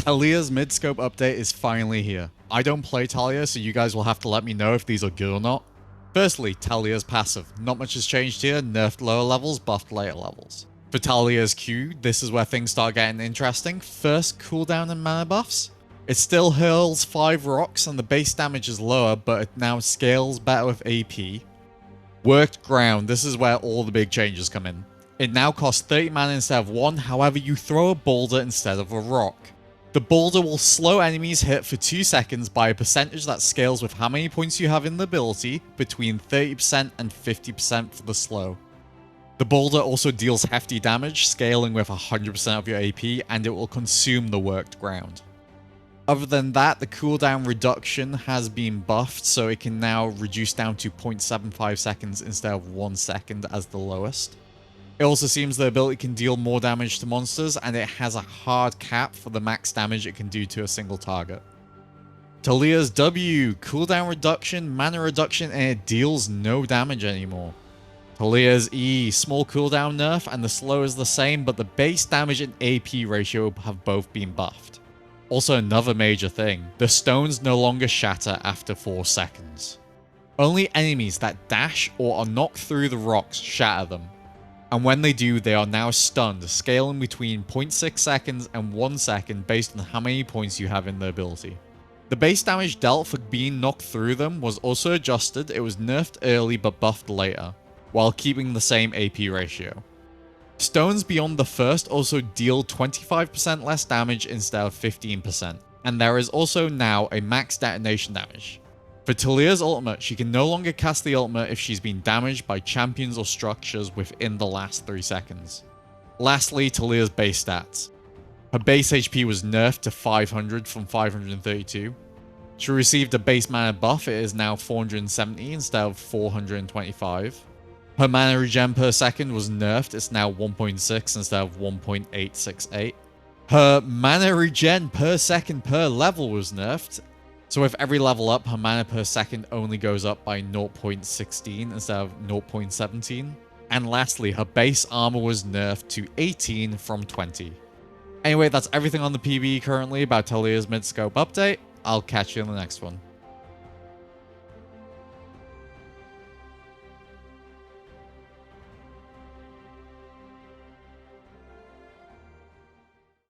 Taliyah's Midscope update is finally here. I don't play Taliyah, so you guys will have to let me know if these are good or not. Firstly, Taliyah's passive. Not much has changed here, nerfed lower levels, buffed later levels. For Taliyah's Q, this is where things start getting interesting. First, cooldown and mana buffs. It still hurls 5 rocks and the base damage is lower, but it now scales better with AP. Worked ground, this is where all the big changes come in. It now costs 30 mana instead of 1, however you throw a boulder instead of a rock. The boulder will slow enemies hit for 2 seconds by a percentage that scales with how many points you have in the ability, between 30% and 50% for the slow. The boulder also deals hefty damage, scaling with 100% of your AP, and it will consume the worked ground. Other than that, the cooldown reduction has been buffed, so it can now reduce down to 0.75 seconds instead of 1 second as the lowest. It also seems the ability can deal more damage to monsters, and it has a hard cap for the max damage it can do to a single target. Taliyah's W, cooldown reduction, mana reduction, and it deals no damage anymore. Taliyah's E, small cooldown nerf, and the slow is the same, but the base damage and AP ratio have both been buffed. Also another major thing, the stones no longer shatter after 4 seconds. Only enemies that dash or are knocked through the rocks shatter them. And when they do, they are now stunned, scaling between 0.6 seconds and 1 second based on how many points you have in the ability. The base damage dealt for being knocked through them was also adjusted. It was nerfed early but buffed later, while keeping the same AP ratio. Stones beyond the first also deal 25% less damage instead of 15%, and there is also now a max detonation damage. For Taliyah's ultimate, she can no longer cast the ultimate if she's been damaged by champions or structures within the last 3 seconds. Lastly, Taliyah's base stats. Her base HP was nerfed to 500 from 532. She received a base mana buff, it is now 470 instead of 425. Her mana regen per second was nerfed, it's now 1.6 instead of 1.868. Her mana regen per second per level was nerfed. So with every level up, her mana per second only goes up by 0.16 instead of 0.17. And lastly, her base armor was nerfed to 18 from 20. Anyway, that's everything on the PBE currently about Taliyah's Midscope update. I'll catch you in the next one.